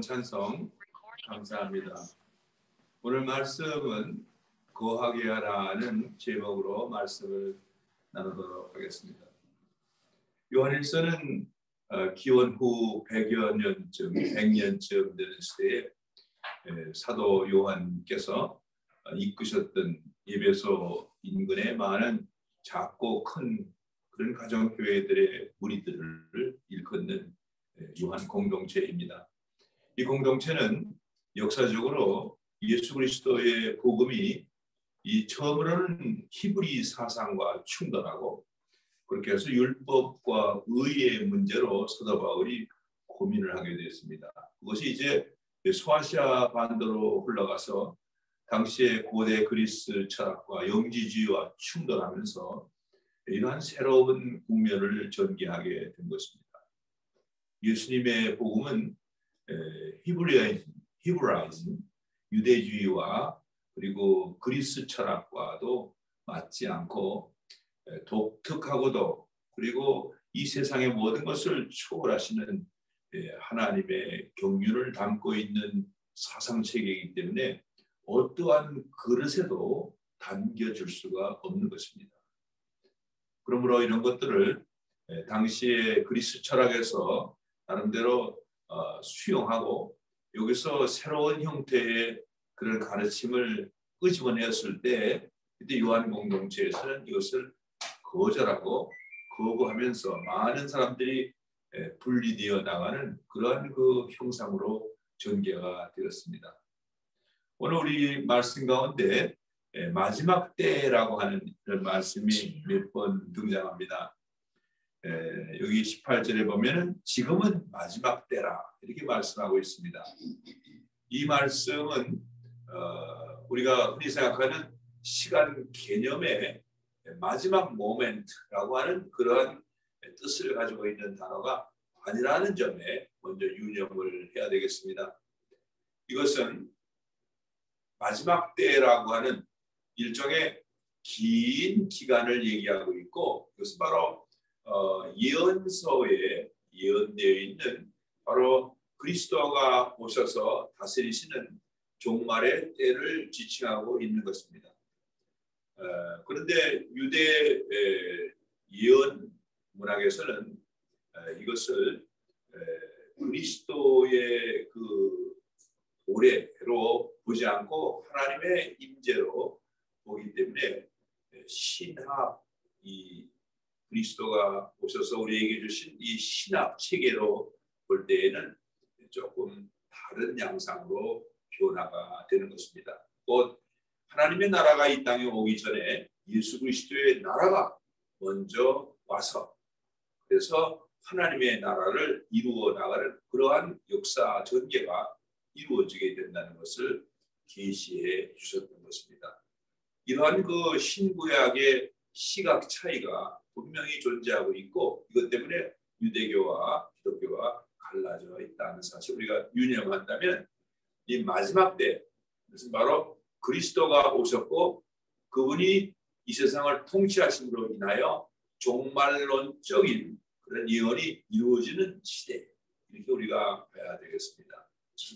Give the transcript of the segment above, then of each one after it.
좋은 찬송 감사합니다. 오늘 말씀은 거하게 하라는 제목으로 말씀을 나누도록 하겠습니다. 요한일서는 기원 후 100여 년쯤, 100년쯤 되는 시대에 사도 요한께서 이끄셨던 에베소 인근의 많은 작고 큰 그런 가정교회들의 무리들을 일컫는 요한 공동체입니다. 이 공동체는 역사적으로 예수 그리스도의 복음이 이 처음으로는 히브리 사상과 충돌하고 그렇게 해서 율법과 의의 문제로 사도 바울이 고민을 하게 되었습니다. 그것이 이제 소아시아 반도로 흘러가서 당시의 고대 그리스 철학과 영지주의와 충돌하면서 이러한 새로운 국면을 전개하게 된 것입니다. 예수님의 복음은 히브라이즘, 유대주의와 그리고 그리스 철학과도 맞지 않고 독특하고도 그리고 이 세상의 모든 것을 초월하시는 하나님의 경륜을 담고 있는 사상체계이기 때문에 어떠한 그릇에도 담겨줄 수가 없는 것입니다. 그러므로 이런 것들을 당시의 그리스 철학에서 나름대로 수용하고 여기서 새로운 형태의 그런 가르침을 끄집어내었을 때 그때 요한 공동체에서는 이것을 거절하고 거부하면서 많은 사람들이 분리되어 나가는 그러한 그 형상으로 전개가 되었습니다. 오늘 우리 말씀 가운데 마지막 때라고 하는 이런 말씀이 몇 번 등장합니다. 여기 18절에 보면은 지금은 마지막 때라 이렇게 말씀하고 있습니다. 이 말씀은 우리가 흔히 생각하는 시간 개념의 마지막 모멘트라고 하는 그러한 뜻을 가지고 있는 단어가 아니라는 점에 먼저 유념을 해야 되겠습니다. 이것은 마지막 때라고 하는 일종의 긴 기간을 얘기하고 있고 이것은 바로 예언서에 예언되어 있는 바로 그리스도가 오셔서 다스리시는 종말의 때를 지칭하고 있는 것입니다. 그런데 유대 예언 문학에서는 이것을 그리스도의 그 도래로 보지 않고 하나님의 임재로 보기 때문에 신합 이 그리스도가 오셔서 우리에게 주신 이 신학 체계로 볼 때에는 조금 다른 양상으로 변화가 되는 것입니다. 곧 하나님의 나라가 이 땅에 오기 전에 예수 그리스도의 나라가 먼저 와서 그래서 하나님의 나라를 이루어 나가는 그러한 역사 전개가 이루어지게 된다는 것을 계시해 주셨던 것입니다. 이러한 그 신구약의 시각 차이가 분명히 존재하고 있고 이것 때문에 유대교와 기독교가 갈라져 있다는 사실 우리가 유념한다면 이 마지막 때 그것은 바로 그리스도가 오셨고 그분이 이 세상을 통치하심으로 인하여 종말론적인 그런 예언이 이루어지는 시대 이렇게 우리가 봐야 되겠습니다.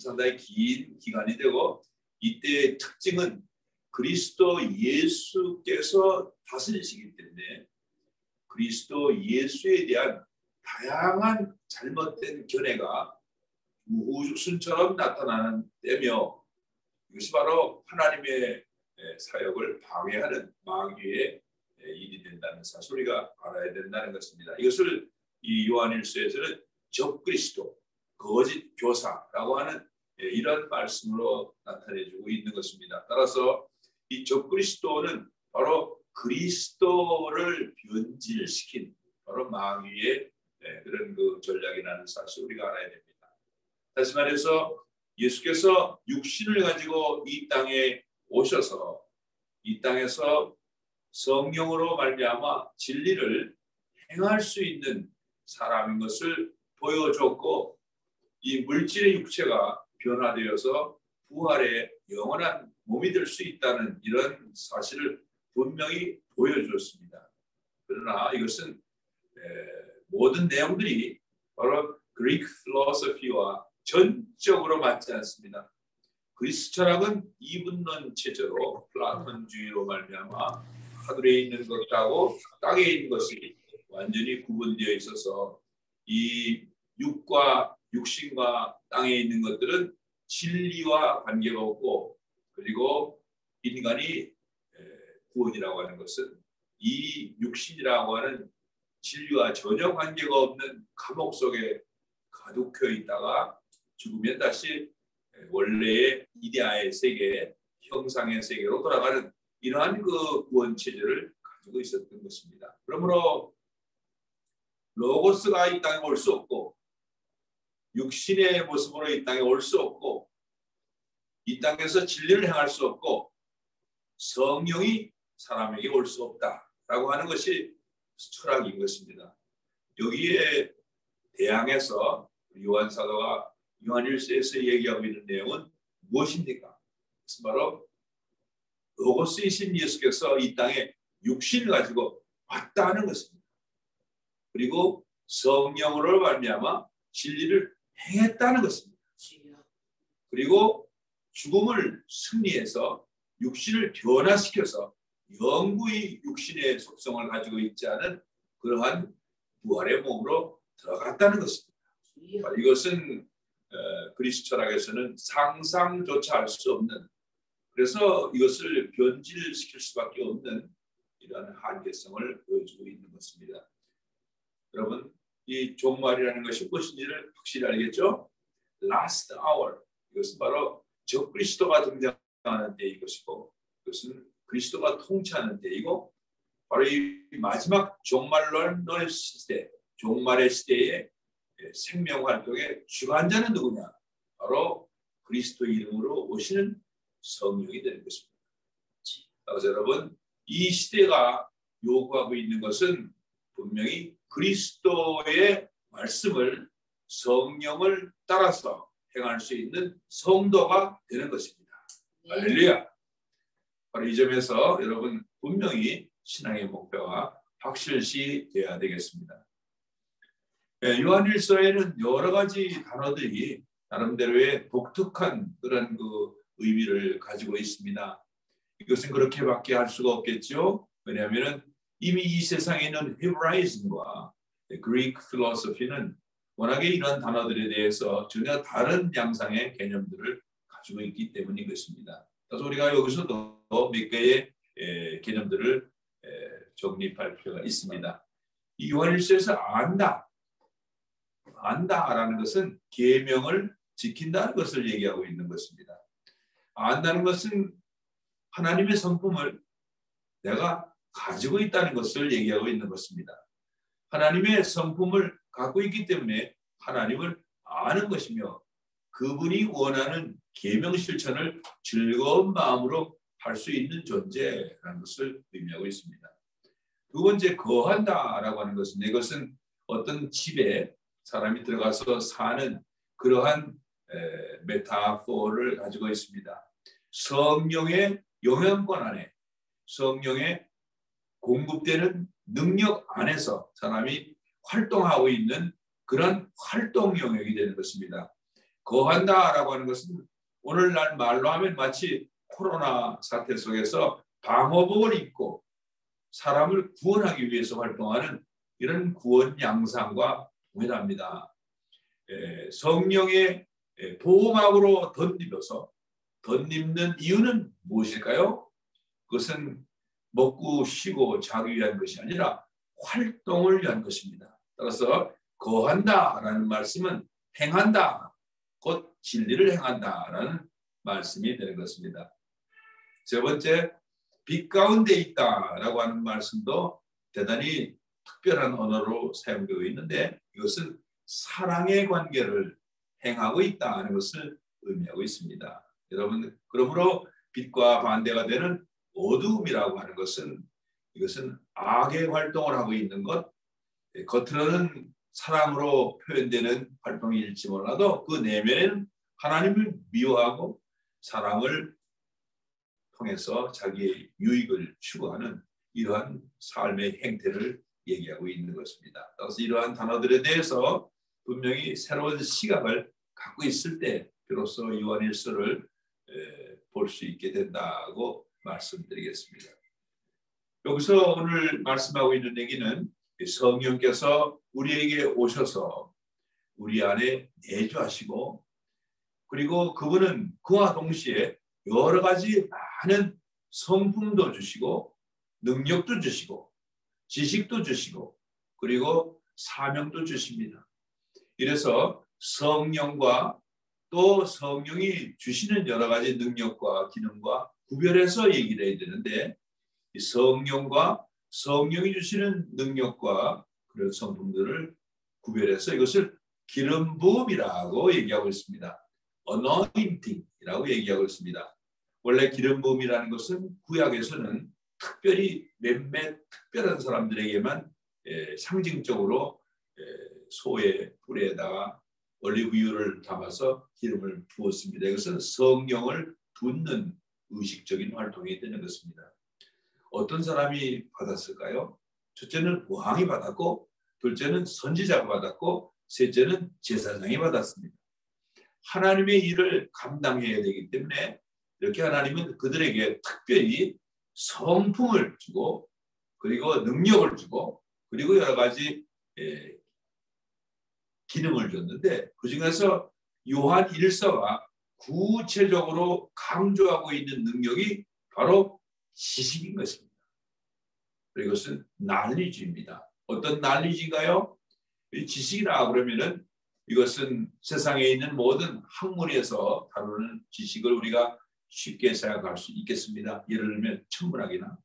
상당히 긴 기간이 되고 이때의 특징은 그리스도 예수께서 다스리시기 때문에 그리스도 예수에 대한 다양한 잘못된 견해가 우후죽순처럼 나타나는 때며 이것이 바로 하나님의 사역을 방해하는 마귀의 일이 된다는 사실 우리가 알아야 된다는 것입니다. 이것을 이 요한일서에서는 적그리스도, 거짓 교사라고 하는 이런 말씀으로 나타내주고 있는 것입니다. 따라서 이 적그리스도는 바로 그리스도를 변질시킨 바로 마귀의 그런 그 전략이라는 사실 우리가 알아야 됩니다. 다시 말해서 예수께서 육신을 가지고 이 땅에 오셔서 이 땅에서 성령으로 말미암아 진리를 행할 수 있는 사람인 것을 보여줬고 이 물질의 육체가 변화되어서 부활의 영원한 몸이 될 수 있다는 이런 사실을 분명히 보여주었습니다. 그러나 이것은 모든 내용들이 바로 그리스 필로소피와 전적으로 맞지 않습니다. 그리스 철학은 이분론 체제로 플라톤주의로 말미암아 하늘에 있는 것하고 땅에 있는 것이 완전히 구분되어 있어서 이 육신과 땅에 있는 것들은 진리와 관계가 없고, 그리고 인간이 구원이라고 하는 것은 이 육신이라고 하는 진리와 전혀 관계가 없는 감옥 속에 가두켜 있다가 죽으면 다시 원래의 이데아의 세계, 형상의 세계로 돌아가는 이러한 그 구원 체제를 가지고 있었던 것입니다. 그러므로 로고스가 이 땅에 올 수 없고, 육신의 모습으로 이 땅에 올 수 없고, 이 땅에서 진리를 행할 수 없고, 성령이 사람에게 올 수 없다라고 하는 것이 철학인 것입니다. 여기에 대항해서 요한 사도가 요한일서에서 얘기하고 있는 내용은 무엇입니까? 그래서 바로 로고스이신 예수께서 이 땅에 육신을 가지고 왔다는 것입니다. 그리고 성령으로 말미암아 진리를 행했다는 것입니다. 그리고 죽음을 승리해서 육신을 변화시켜서 영구히 육신의 속성을 가지고 있지 않은 그러한 부활의 몸으로 들어갔다는 것입니다. 이것은 그리스 철학에서는 상상조차 할 수 없는, 그래서 이것을 변질시킬 수밖에 없는 이러한 한계성을 보여주고 있는 것입니다. 여러분, 이 종말이라는 것이 무엇인지를 확실히 알겠죠? Last hour, 이것은 바로 적그리스도가 등장하는 때인 것이고, 이것은 그리스도가 통치하는 때이고, 바로 이 마지막 종말론의 시대, 종말의 시대에 생명 활동의 주관자는 누구냐? 바로 그리스도 이름으로 오시는 성령이 되는 것입니다. 그래서 여러분, 이 시대가 요구하고 있는 것은 분명히 그리스도의 말씀을, 성령을 따라서 행할 수 있는 성도가 되는 것입니다. 할렐루야. 바로 이 점에서 여러분 분명히 신앙의 목표가 확실시 되어야 되겠습니다. 요한일서에는 여러 가지 단어들이 나름대로의 독특한 그런 그 의미를 가지고 있습니다. 이것은 그렇게밖에 할 수가 없겠죠. 왜냐하면 이미 이 세상에 있는 헤브라이즘과 그리크 필로소피는 워낙에 이런 단어들에 대해서 전혀 다른 양상의 개념들을 가지고 있기 때문인 것입니다. 그래서 우리가 여기서도 몇 개의 개념들을 정립할 필요가 있습니다. 이 요한일서에서 안다라는 것은 계명을 지킨다는 것을 얘기하고 있는 것입니다. 안다는 것은 하나님의 성품을 내가 가지고 있다는 것을 얘기하고 있는 것입니다. 하나님의 성품을 갖고 있기 때문에 하나님을 아는 것이며, 그분이 원하는 계명 실천을 즐거운 마음으로 할 수 있는 존재라는 것을 의미하고 있습니다. 두 번째, 거한다라고 하는 것은, 이것은 어떤 집에 사람이 들어가서 사는 그러한 메타포를 가지고 있습니다. 성령의 영향권 안에, 성령의 공급되는 능력 안에서 사람이 활동하고 있는 그런 활동 영역이 되는 것입니다. 거한다라고 하는 것은 오늘날 말로 하면 마치 코로나 사태 속에서 방호복을 입고 사람을 구원하기 위해서 활동하는 이런 구원 양상과 동일합니다. 성령의 보호막으로 덧입는 이유는 무엇일까요? 그것은 먹고 쉬고 자기 위한 것이 아니라 활동을 위한 것입니다. 따라서 거한다라는 말씀은 행한다, 곧 진리를 행한다라는 말씀이 되는 것입니다. 세 번째, 빛 가운데 있다라고 하는 말씀도 대단히 특별한 언어로 사용되고 있는데, 이것은 사랑의 관계를 행하고 있다는 것을 의미하고 있습니다. 여러분, 그러므로 빛과 반대가 되는 어두움이라고 하는 것은, 이것은 악의 활동을 하고 있는 것, 겉으로는 사랑으로 표현되는 활동일지 몰라도 그 내면에는 하나님을 미워하고 사랑을 통해서 자기의 유익을 추구하는 이러한 삶의 행태를 얘기하고 있는 것입니다. 그래서 이러한 단어들에 대해서 분명히 새로운 시각을 갖고 있을 때 비로소 요한일서를 볼 수 있게 된다고 말씀드리겠습니다. 여기서 오늘 말씀하고 있는 얘기는 성령께서 우리에게 오셔서 우리 안에 내주하시고, 그리고 그분은 그와 동시에 여러 가지 많은 성품도 주시고 능력도 주시고 지식도 주시고 그리고 사명도 주십니다. 이래서 성령과 또 성령이 주시는 여러 가지 능력과 기능과 구별해서 얘기를 해야 되는데, 이 성령과 성령이 주시는 능력과 그런 성품들을 구별해서 이것을 기름 부음이라고 얘기하고 있습니다. anointing이라고 얘기하고 있습니다. 원래 기름 부음이라는 것은 구약에서는 특별히 몇몇 특별한 사람들에게만 상징적으로 소의 뿔에다가 올리브유를 담아서 기름을 부었습니다. 이것은 성령을 붓는 의식적인 활동이 되는 것입니다. 어떤 사람이 받았을까요? 첫째는 왕이 받았고, 둘째는 선지자가 받았고, 셋째는 제사장이 받았습니다. 하나님의 일을 감당해야 되기 때문에 이렇게 하나님은 그들에게 특별히 성품을 주고 그리고 능력을 주고 그리고 여러 가지 기능을 줬는데, 그중에서 요한 1서가 구체적으로 강조하고 있는 능력이 바로 지식인 것입니다. 이것은 knowledge입니다. 어떤 knowledge인가요? 지식이라 그러면은 이것은 세상에 있는 모든 학문에서 다루는 지식을 우리가 쉽게 생각할 수 있겠습니다. 예를 들면 천문학이나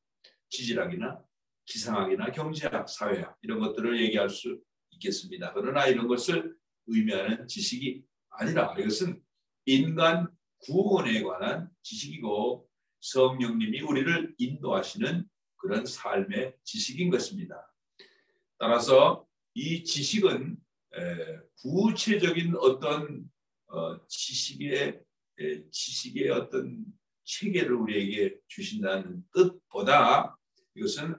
지질학이나 기상학이나 경제학, 사회학 이런 것들을 얘기할 수 있겠습니다. 그러나 이런 것을 의미하는 지식이 아니라 이것은 인간 구원에 관한 지식이고 성령님이 우리를 인도하시는 그런 삶의 지식인 것입니다. 따라서 이 지식은 구체적인 어떤 지식의 어떤 체계를 우리에게 주신다는 뜻보다 이것은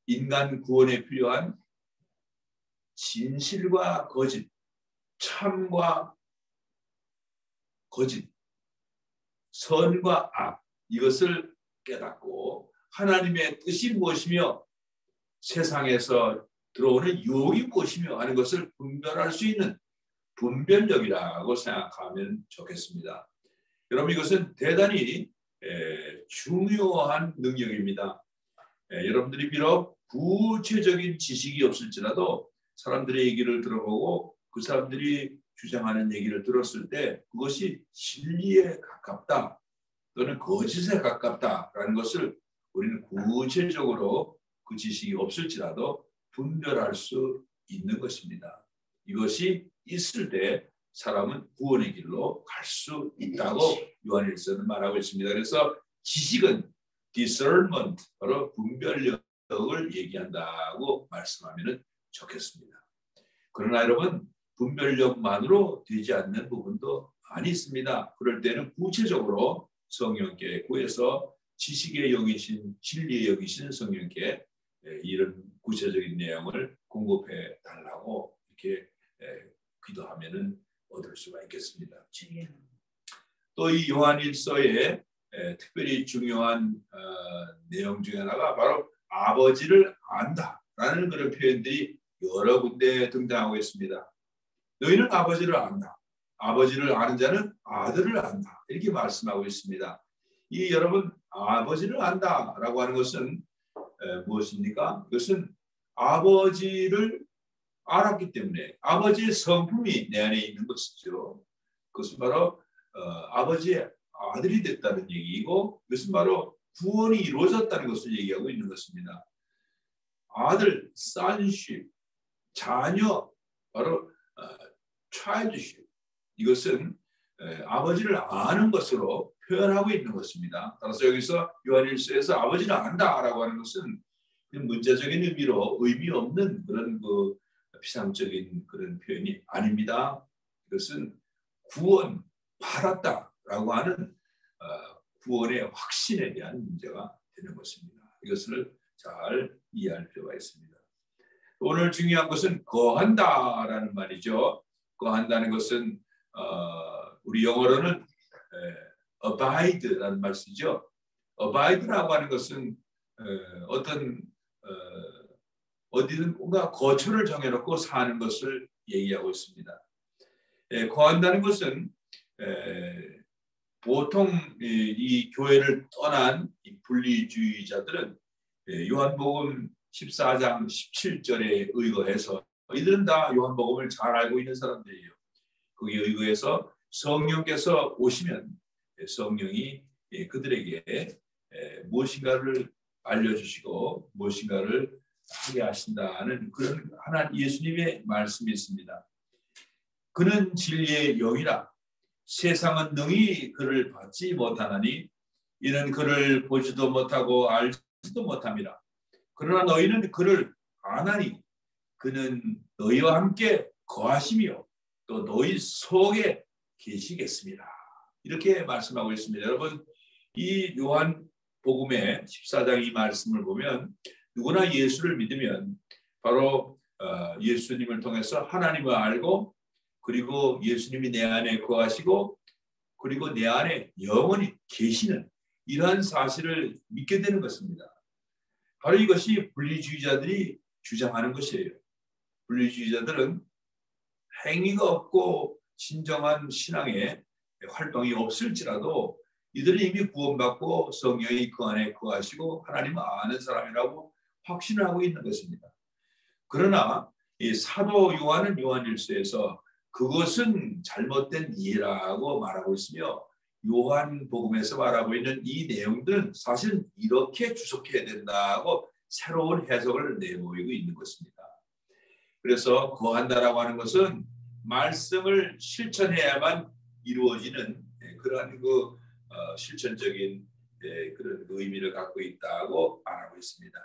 인간 구원에 필요한 진실과 거짓, 참과 거짓, 선과 악, 이것을 깨닫고 하나님의 뜻이 무엇이며 세상에서 들어오는 유혹이 무엇이며 하는 것을 분별할 수 있는 분별력이라고 생각하면 좋겠습니다. 여러분, 이것은 대단히 중요한 능력입니다. 여러분들이 비록 구체적인 지식이 없을지라도 사람들의 얘기를 들어보고 그 사람들이 주장하는 얘기를 들었을 때 그것이 진리에 가깝다 또는 거짓에 가깝다라는 것을 우리는 구체적으로 그 지식이 없을지라도 분별할 수 있는 것입니다. 이것이 있을 때 사람은 구원의 길로 갈 수 있다고 요한일서는 말하고 있습니다. 그래서 지식은 discernment, 바로 분별력을 얘기한다고 말씀하면 좋겠습니다. 그러나 여러분, 분별력만으로 되지 않는 부분도 많이 있습니다. 그럴 때는 구체적으로 성령께 구해서 지식의 영이신 진리의 영이신 성령께 이런 구체적인 내용을 공급해 달라고 이렇게 기도하면은 얻을 수가 있겠습니다. 또 이 요한일서에 특별히 중요한 내용 중에 하나가 바로 아버지를 안다라는 그런 표현들이 여러 군데 등장하고 있습니다. 너희는 아버지를 안다. 아버지를 아는 자는 아들을 안다. 이렇게 말씀하고 있습니다. 이 여러분, 아버지를 안다라고 하는 것은 무엇입니까? 이것은 아버지를 알았기 때문에 아버지의 성품이 내 안에 있는 것이죠. 그것은 바로 아버지의 아들이 됐다는 얘기이고, 이것은 바로 구원이 이루어졌다는 것을 얘기하고 있는 것입니다. 아들, sonship, 자녀, 바로 childship, 이것은 아버지를 아는 것으로 표현하고 있는 것입니다. 따라서 여기서 요한일서에서 아버지를 안다라고 하는 것은 문자적인 의미로 의미 없는 그런 그 피상적인 그런 표현이 아닙니다. 이것은 구원 받았다라고 하는 구원의 확신에 대한 문제가 되는 것입니다. 이것을 잘 이해할 필요가 있습니다. 오늘 중요한 것은 거한다라는 말이죠. 거한다는 것은 우리 영어로는 abide라는 말 쓰죠. abide라고 하는 것은 어떤 어디든 뭔가 거처를 정해놓고 사는 것을 얘기하고 있습니다. 거한다는 것은 보통 이 교회를 떠난 이 분리주의자들은 요한복음 14장 17절에 의거해서 이들은 다 요한복음을 잘 알고 있는 사람들이에요. 거기에 의거해서 성령께서 오시면 성령이 그들에게 무엇인가를 알려주시고 무엇인가를 하게 하신다는 그런 하나님 예수님의 말씀이 있습니다. 그는 진리의 영이라 세상은 능히 그를 받지 못하나니 이는 그를 보지도 못하고 알지도 못함이라. 그러나 너희는 그를 아나니 그는 너희와 함께 거하시며 또 너희 속에 계시겠습니다. 이렇게 말씀하고 있습니다. 여러분, 이 요한복음의 14장 이 말씀을 보면 누구나 예수를 믿으면 바로 예수님을 통해서 하나님을 알고 그리고 예수님이 내 안에 거하시고 그리고 내 안에 영원히 계시는 이러한 사실을 믿게 되는 것입니다. 바로 이것이 분리주의자들이 주장하는 것이에요. 분리주의자들은 행위가 없고 진정한 신앙의 활동이 없을지라도 이들은 이미 구원받고 성령이 그 안에 거하시고 하나님을 아는 사람이라고 확신을 하고 있는 것입니다. 그러나 이 사도 요한은 요한일서에서 그것은 잘못된 이해라고 말하고 있으며 요한복음에서 말하고 있는 이 내용들은 사실 이렇게 주석해야 된다고 새로운 해석을 내보이고 있는 것입니다. 그래서 거한다라고 하는 것은 말씀을 실천해야만 이루어지는 그러한 실천적인 그런 의미를 갖고 있다고 말하고 있습니다.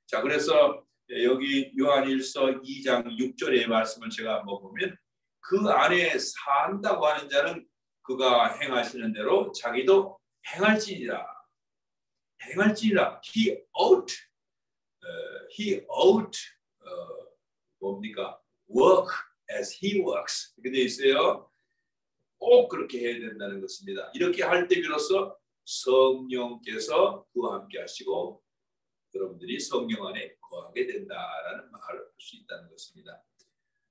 자, 그래서 여기 요한일서 2장 6절의 말씀을 제가 한번 보면 그 안에 산다고 하는 자는 그가 행하시는 대로 자기도 행할지니라. He ought 뭡니까? Work as he works. 이렇게 되어 있어요. 꼭 그렇게 해야 된다는 것입니다. 이렇게 할 때 비로소 성령께서 그와 함께 하시고 여러분들이 성령 안에 거하게 된다라는 말을 할 수 있다는 것입니다.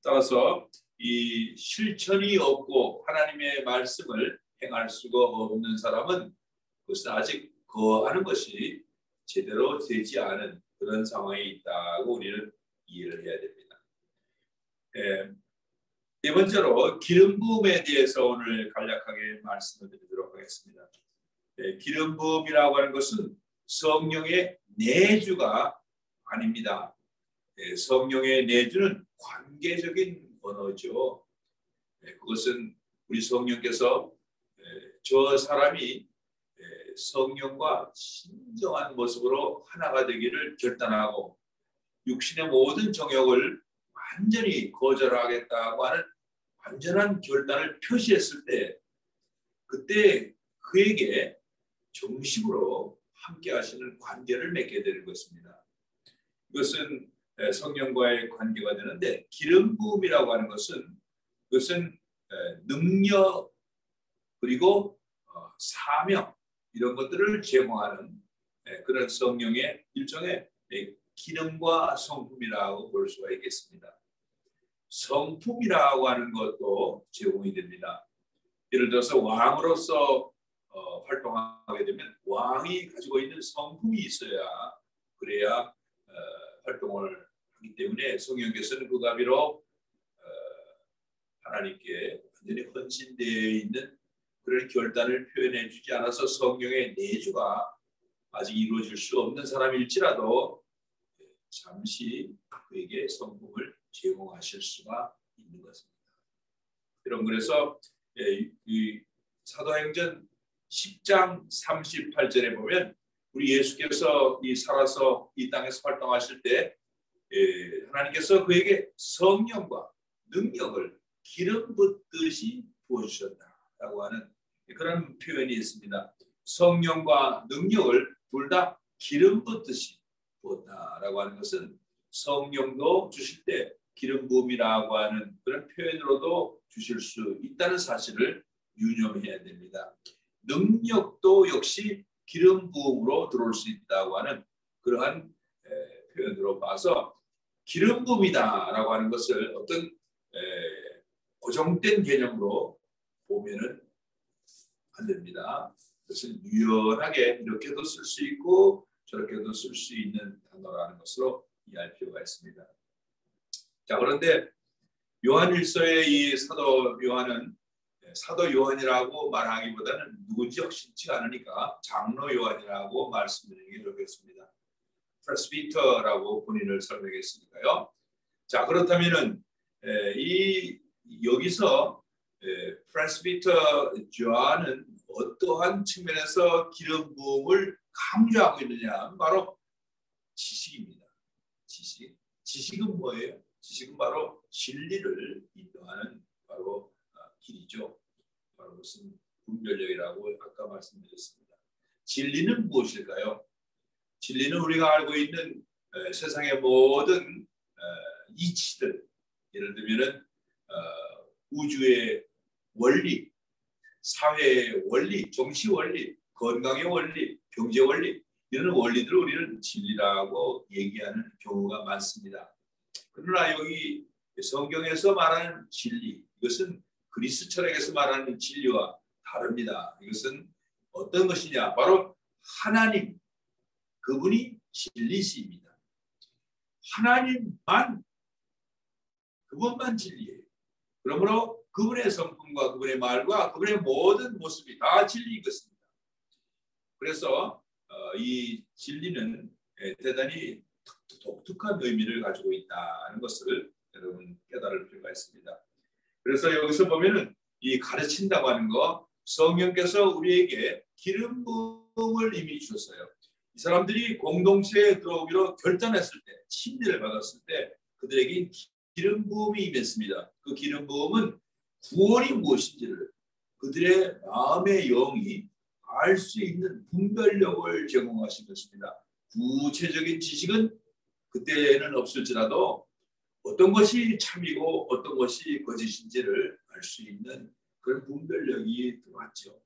따라서 이 실천이 없고 하나님의 말씀을 행할 수가 없는 사람은 그것은 아직 거하는 것이 제대로 되지 않은 그런 상황에 있다고 우리는 이해를 해야 됩니다. 네 번째로 기름 부음에 대해서 오늘 간략하게 말씀을 드리도록 하겠습니다. 기름 부음이라고 하는 것은 성령의 내주가 아닙니다. 성령의 내주는 관계적인 언어죠. 그것은 우리 성령께서 저 사람이 성령과 진정한 모습으로 하나가 되기를 결단하고 육신의 모든 정욕을 완전히 거절하겠다고 하는 완전한 결단을 표시했을 때 그때 그에게 정식으로 함께 하시는 관계를 맺게 되는 것입니다. 이것은 성령과의 관계가 되는데 기름 부음이라고 하는 것은 그것은 능력 그리고 사명 이런 것들을 제공하는 그런 성령의 일종의 기능과 성품이라고 볼 수가 있겠습니다. 성품이라고 하는 것도 제공이 됩니다. 예를 들어서 왕으로서 활동하게 되면 왕이 가지고 있는 성품이 있어야 그래야 활동을 하기 때문에 성령께서는 그가 비록 하나님께 완전히 헌신되어 있는 그런 결단을 표현해 주지 않아서 성령의 내주가 아직 이루어질 수 없는 사람일지라도 잠시 그에게 성품을 제공하실 수가 있는 것입니다. 여러분 그래서 이 사도행전 10장 38절에 보면 우리 예수께서 살아서 이 땅에서 활동하실 때 하나님께서 그에게 성령과 능력을 기름 붓듯이 부어주셨다라고 하는 그런 표현이 있습니다. 성령과 능력을 둘 다 기름 붓듯이 부었다라고 하는 것은 성령도 주실 때 기름 부음이라고 하는 그런 표현으로도 주실 수 있다는 사실을 유념해야 됩니다. 능력도 역시 기름 부음으로 들어올 수 있다고 하는 그러한 표현으로 봐서 기름 부음이다라고 하는 것을 어떤 고정된 개념으로 보면은 안 됩니다. 그것은 유연하게 이렇게도 쓸 수 있고 저렇게도 쓸 수 있는 단어라는 것으로 이해할 필요가 있습니다. 자, 그런데 요한일서의 이 사도 요한은 사도 요한이라고 말하기보다는 누군지 확실치가 않으니까 장로 요한이라고 말씀드리는 게 좋겠습니다. 프레스비터라고 본인을 설명했으니까요. 자, 그렇다면은 여기서 프레스비터 요한은 어떠한 측면에서 기름 부음을 강조하고 있느냐? 바로 지식입니다. 지식은 뭐예요? 지식은 바로 진리를 인도하는 바로 길이죠. 바로 무슨 분별력이라고 아까 말씀드렸습니다. 진리는 무엇일까요? 진리는 우리가 알고 있는 세상의 모든 이치들, 예를 들면은 우주의 원리, 사회의 원리, 정치 원리, 건강의 원리, 경제 원리, 이런 원리들을 우리는 진리라고 얘기하는 경우가 많습니다. 그러나 여기 성경에서 말하는 진리, 이것은 그리스 철학에서 말하는 진리와 다릅니다. 이것은 어떤 것이냐? 바로 하나님, 그분이 진리시입니다. 하나님만, 그분만 진리예요. 그러므로 그분의 성품과 그분의 말과 그분의 모든 모습이 다 진리인 것입니다. 그래서 이 진리는 대단히 독특한 의미를 가지고 있다는 것을 여러분 깨달을 필요가 있습니다. 그래서 여기서 보면은 이 가르친다고 하는 거, 성령께서 우리에게 기름 부음을 이미 주셨어요. 이 사람들이 공동체에 들어오기로 결단했을 때, 침례를 받았을 때 그들에게 기름 부음이 임했습니다. 그 기름 부음은 구원이 무엇인지를 그들의 마음의 영이 알 수 있는 분별력을 제공하신 것입니다. 구체적인 지식은 그때는 없을지라도 어떤 것이 참이고 어떤 것이 거짓인지를 알 수 있는 그런 분별력이 들어왔죠.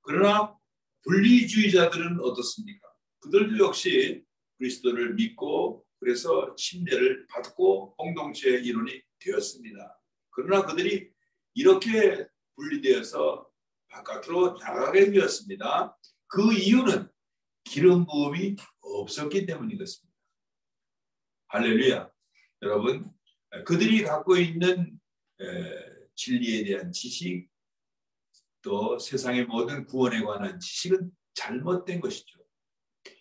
그러나 분리주의자들은 어떻습니까? 그들도 역시 그리스도를 믿고 그래서 침례를 받고 공동체의 일원이 되었습니다. 그러나 그들이 이렇게 분리되어서 바깥으로 나가게 되었습니다. 그 이유는 기름 부음이 없었기 때문인 것입니다. 할렐루야. 여러분, 그들이 갖고 있는 진리에 대한 지식, 또 세상의 모든 구원에 관한 지식은 잘못된 것이죠.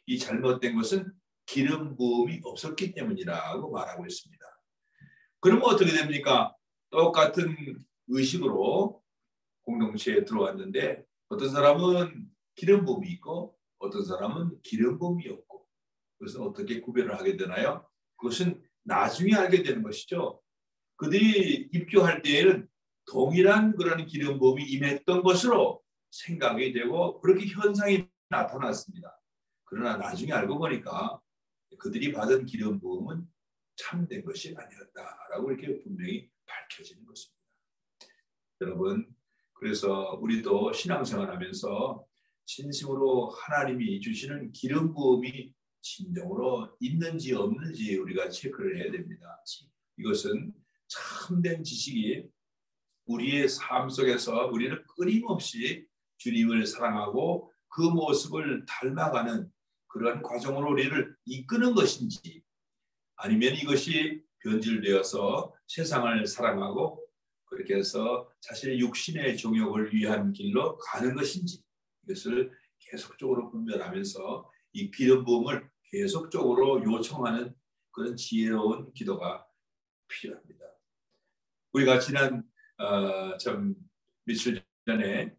이 잘못된 것은 기름 부음이 없었기 때문이라고 말하고 있습니다. 그러면 어떻게 됩니까? 똑같은 의식으로 공동체에 들어왔는데 어떤 사람은 기름 부음이 있고 어떤 사람은 기름 부음이 없고, 그래서 어떻게 구별을 하게 되나요? 그것은 나중에 알게 되는 것이죠. 그들이 입교할 때에는 동일한 그런 기름 부음이 임했던 것으로 생각이 되고 그렇게 현상이 나타났습니다. 그러나 나중에 알고 보니까 그들이 받은 기름 부음은 참된 것이 아니었다라고 이렇게 분명히 밝혀지는 것입니다. 여러분, 그래서 우리도 신앙생활하면서 진심으로 하나님이 주시는 기름 부음이 진정으로 있는지 없는지 우리가 체크를 해야 됩니다. 이것은 참된 지식이 우리의 삶 속에서 우리는 끊임없이 주님을 사랑하고 그 모습을 닮아가는 그런 과정으로 우리를 이끄는 것인지, 아니면 이것이 변질되어서 세상을 사랑하고 그렇게 해서 자신의 육신의 정욕을 위한 길로 가는 것인지, 이것을 계속적으로 분별하면서 이 기름 부음을 계속적으로 요청하는 그런 지혜로운 기도가 필요합니다. 우리가 지난 며칠 전에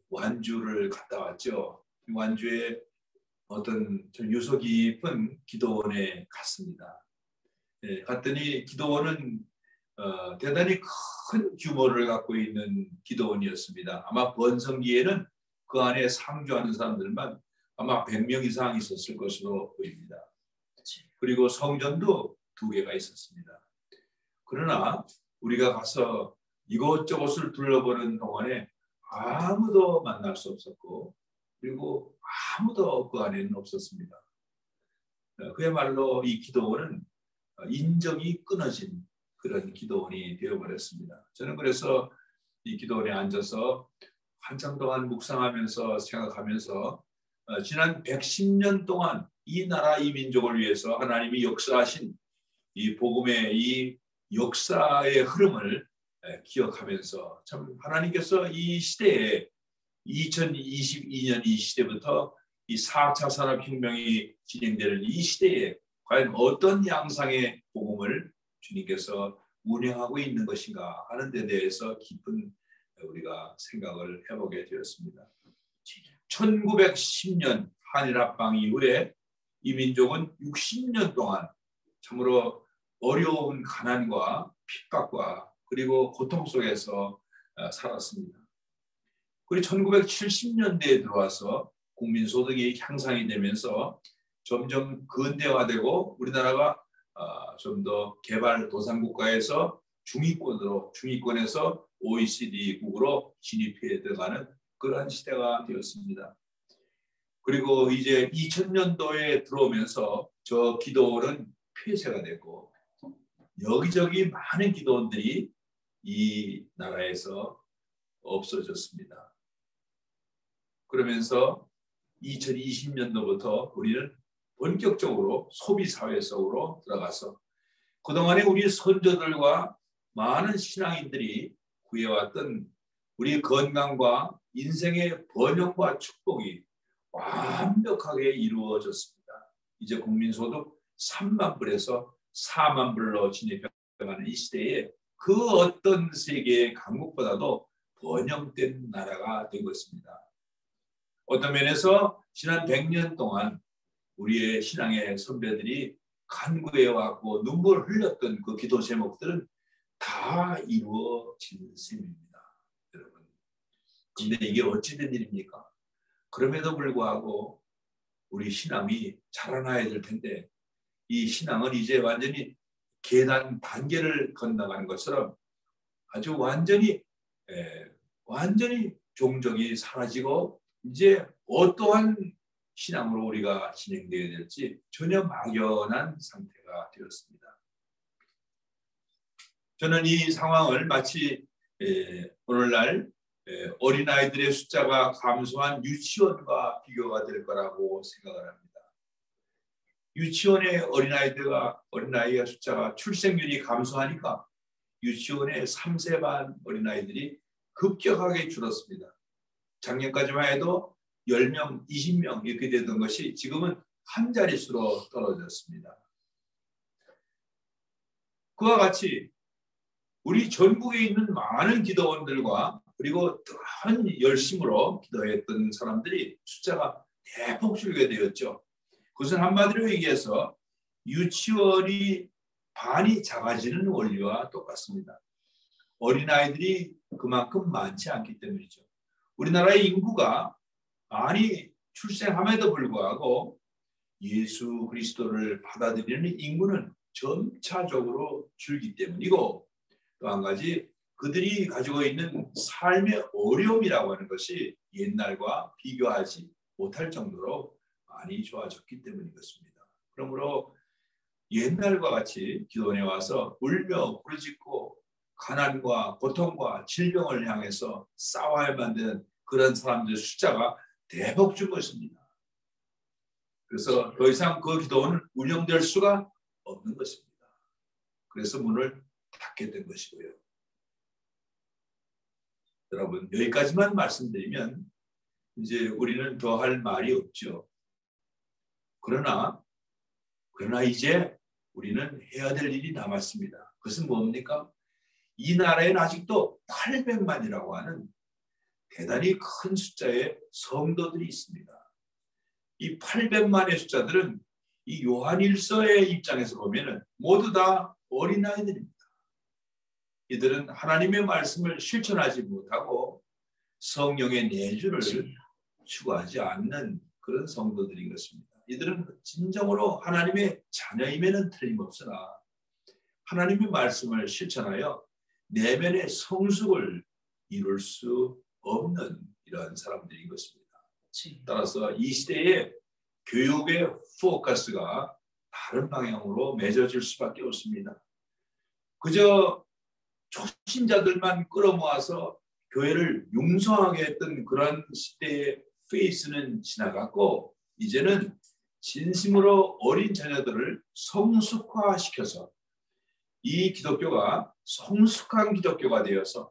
완주를 갔다 왔죠. 완주에 어떤 좀 유서 깊은 기도원에 갔습니다. 갔더니 기도원은 대단히 큰 규모를 갖고 있는 기도원이었습니다. 아마 번성기에는 그 안에 상주하는 사람들만 아마 100명 이상 있었을 것으로 보입니다. 그리고 성전도 2개가 있었습니다. 그러나 우리가 가서 이곳저곳을 둘러보는 동안에 아무도 만날 수 없었고 그리고 아무도 그 안에는 없었습니다. 그야말로 이 기도원은 인정이 끊어진 그런 기도원이 되어버렸습니다. 저는 그래서 이 기도원에 앉아서 한참 동안 묵상하면서 생각하면서 지난 110년 동안 이 나라 이 민족을 위해서 하나님이 역사하신 이 복음의 이 역사의 흐름을 기억하면서 참 하나님께서 이 시대에 2022년 이 시대부터 이 4차 산업혁명이 진행되는 이 시대에 과연 어떤 양상의 복음을 주님께서 운행하고 있는 것인가 하는 데 대해서 깊은 우리가 생각을 해보게 되었습니다. 1910년 한일합방 이후에 이 민족은 60년 동안 참으로 어려운 가난과 핍박과 그리고 고통 속에서 살았습니다. 그리고 1970년대에 들어와서 국민소득이 향상이 되면서 점점 근대화되고 우리나라가 좀 더 개발도상국가에서 중위권에서 OECD국으로 진입해 들어가는 그러한 시대가 되었습니다. 그리고 이제 2000년도에 들어오면서 저 기도원은 폐쇄가 됐고 여기저기 많은 기도원들이 이 나라에서 없어졌습니다. 그러면서 2020년도부터 우리는 본격적으로 소비사회 속으로 들어가서 그동안에 우리 선조들과 많은 신앙인들이 구해왔던 우리 건강과 인생의 번영과 축복이 완벽하게 이루어졌습니다. 이제 국민소득 3만 불에서 4만 불로 진입해가는 이 시대에 그 어떤 세계의 강국보다도 번영된 나라가 된 것입니다. 어떤 면에서 지난 100년 동안 우리의 신앙의 선배들이 간구해왔고 눈물을 흘렸던 그 기도 제목들은 다 이루어진 셈입니다. 여러분. 근데 이게 어찌된 일입니까? 그럼에도 불구하고 우리 신앙이 자라나야 될 텐데 이 신앙은 이제 완전히 계단 단계를 건너가는 것처럼 아주 완전히 종족이 사라지고 이제 어떠한 신앙으로 우리가 진행되어야 될지 전혀 막연한 상태가 되었습니다. 저는 이 상황을 마치 오늘날 어린아이들의 숫자가 감소한 유치원과 비교가 될 거라고 생각을 합니다. 유치원의 어린아이가 숫자가 출생률이 감소하니까 유치원의 3세 반 어린아이들이 급격하게 줄었습니다. 작년까지만 해도 10명, 20명 이렇게 되던 것이 지금은 한 자릿수로 떨어졌습니다. 그와 같이 우리 전국에 있는 많은 기도원들과 그리고 뜨거운 열심으로 기도했던 사람들이 숫자가 대폭 줄게 되었죠. 그것은 한마디로 얘기해서 유치원이 반이 작아지는 원리와 똑같습니다. 어린아이들이 그만큼 많지 않기 때문이죠. 우리나라의 인구가 많이 출생함에도 불구하고 예수 그리스도를 받아들이는 인구는 점차적으로 줄기 때문이고 또 한 가지 그들이 가지고 있는 삶의 어려움이라고 하는 것이 옛날과 비교하지 못할 정도로 많이 좋아졌기 때문인 것입니다. 그러므로 옛날과 같이 기도원에 와서 울며 부르짖고 가난과 고통과 질병을 향해서 싸워야만 되는 그런 사람들의 숫자가 대폭 준 것입니다. 그래서 더 이상 그 기도원은 운영될 수가 없는 것입니다. 그래서 문을 닫게 된 것이고요. 여러분 여기까지만 말씀드리면 이제 우리는 더 할 말이 없죠. 그러나 이제 우리는 해야 될 일이 남았습니다. 그것은 뭡니까? 이 나라에는 아직도 800만이라고 하는 대단히 큰 숫자의 성도들이 있습니다. 이 800만의 숫자들은 이 요한일서의 입장에서 보면 모두 다 어린아이들입니다. 이들은 하나님의 말씀을 실천하지 못하고 성령의 내주를 추구하지 않는 그런 성도들인 것입니다. 이들은 진정으로 하나님의 자녀임에는 틀림없으나 하나님의 말씀을 실천하여 내면의 성숙을 이룰 수 없는 이러한 사람들인 것입니다. 따라서 이 시대의 교육의 포커스가 다른 방향으로 맺어질 수밖에 없습니다. 그저 초신자들만 끌어모아서 교회를 융성하게 했던 그런 시대의 페이스는 지나갔고, 이제는 진심으로 어린 자녀들을 성숙화시켜서 이 기독교가 성숙한 기독교가 되어서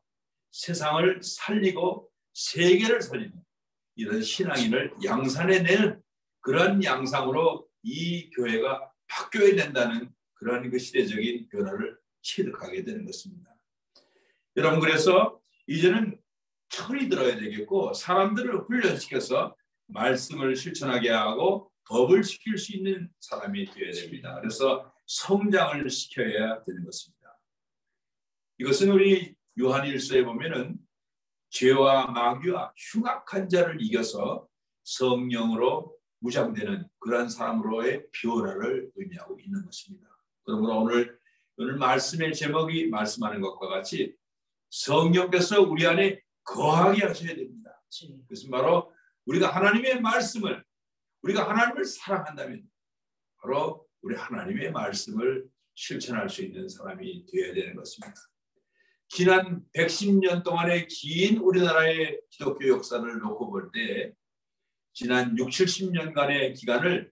세상을 살리고 세계를 살리는 이런 신앙인을 양산해내는 그런 양상으로 이 교회가 바뀌어야 된다는 그런 그 시대적인 변화를 체득하게 되는 것입니다. 여러분, 그래서 이제는 철이 들어야 되겠고, 사람들을 훈련시켜서 말씀을 실천하게 하고 법을 지킬 수 있는 사람이 되어야 됩니다. 그래서 성장을 시켜야 되는 것입니다. 이것은 우리 요한일서에 보면은 죄와 마귀와 흉악한 자를 이겨서 성령으로 무장되는 그러한 사람으로의 변화를 의미하고 있는 것입니다. 그러므로 오늘 말씀의 제목이 말씀하는 것과 같이 성령께서 우리 안에 거하게 하셔야 됩니다. 그것은 바로 우리가 하나님의 말씀을, 우리가 하나님을 사랑한다면 바로 우리 하나님의 말씀을 실천할 수 있는 사람이 되어야 되는 것입니다. 지난 110년 동안의 긴 우리나라의 기독교 역사를 놓고 볼 때 지난 60, 70년간의 기간을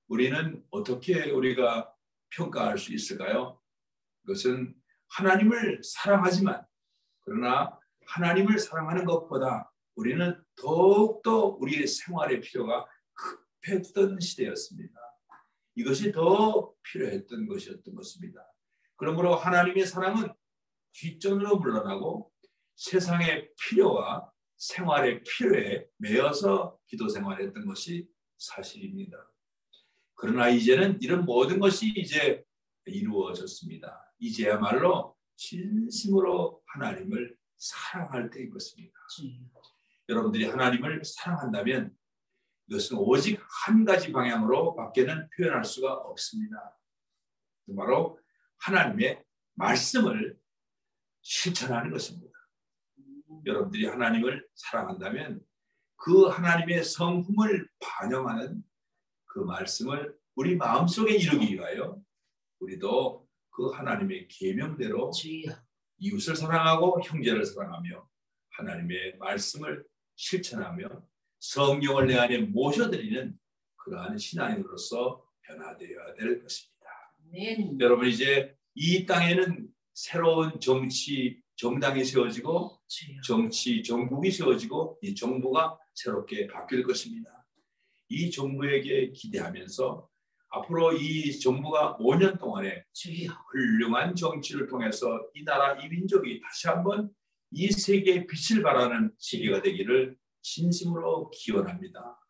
우리는 어떻게 우리가 평가할 수 있을까요? 그것은 하나님을 사랑하지만, 그러나 하나님을 사랑하는 것보다 우리는 더욱더 우리의 생활의 필요가 급했던 시대였습니다. 이것이 더 필요했던 것이었던 것입니다. 그러므로 하나님의 사랑은 뒷전으로 물러나고 세상의 필요와 생활의 필요에 매여서 기도 생활했던 것이 사실입니다. 그러나 이제는 이런 모든 것이 이제 이루어졌습니다. 이제야말로 진심으로 하나님을 사랑할 때인 것입니다. 여러분들이 하나님을 사랑한다면 이것은 오직 한 가지 방향으로 밖에는 표현할 수가 없습니다. 바로 하나님의 말씀을 실천하는 것입니다. 여러분들이 하나님을 사랑한다면 그 하나님의 성품을 반영하는 그 말씀을 우리 마음속에 이루기 위하여 우리도 그 하나님의 계명대로 이웃을 사랑하고 형제를 사랑하며 하나님의 말씀을 실천하며 성령을 내 안에 모셔드리는 그러한 신앙인으로서 변화되어야 될 것입니다. 여러분, 이제 이 땅에는 새로운 정당이 세워지고 정치 정국이 세워지고 이 정부가 새롭게 바뀔 것입니다. 이 정부에게 기대하면서 앞으로 이 정부가 5년 동안에 훌륭한 정치를 통해서 이 나라 이 민족이 다시 한번 이 세계에 빛을 발하는 시기가 되기를 진심으로 기원합니다.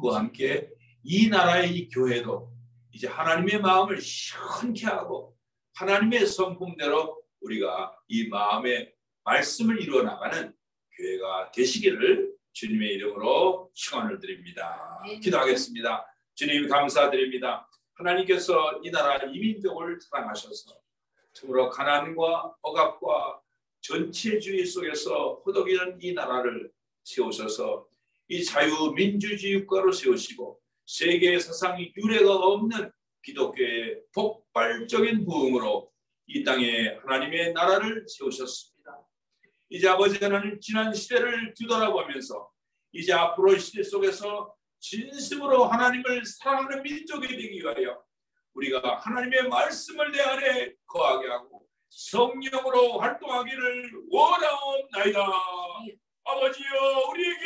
그와 함께 이 나라의 이 교회도 이제 하나님의 마음을 시원케 하고 하나님의 성품대로 우리가 이 마음의 말씀을 이루어 나가는 교회가 되시기를 주님의 이름으로 축원을 드립니다. 기도하겠습니다. 주님, 감사드립니다. 하나님께서 이 나라 이 민족을 사랑하셔서 참으로 가난과 억압과 전체주의 속에서 허덕이는 이 나라를 세우셔서 이 자유민주주의 국가로 세우시고 세계 사상이 유례가 없는 기독교의 폭발적인 부흥으로 이 땅에 하나님의 나라를 세우셨습니다. 이제 아버지 하나님, 지난 시대를 뒤돌아보면서 이제 앞으로 시대 속에서 진심으로 하나님을 사랑하는 민족이 되기 위하여 우리가 하나님의 말씀을 내 안에 거하게 하고 성령으로 활동하기를 원하옵나이다. 아버지여, 우리에게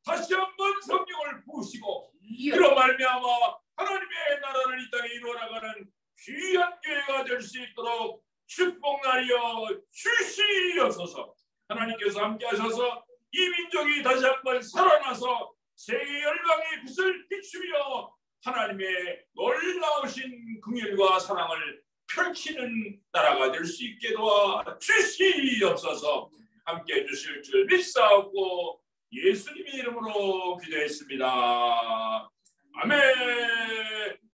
다시 한번 성령을 부으시고 그런 말미암아 하나님의 나라를 이 땅에 이루어나가는 귀한 교회가 될 수 있도록 축복하여 주시옵소서. 하나님께서 함께 하셔서 이 민족이 다시 한번 살아나서 세계 열방의 빛을 비추며 하나님의 놀라우신 긍휼과 사랑을 펼치는 나라가 될 수 있게 도와 주시옵소서. 함께 해주실 줄 믿사옵고 예수님의 이름으로 기도했습니다. 아멘.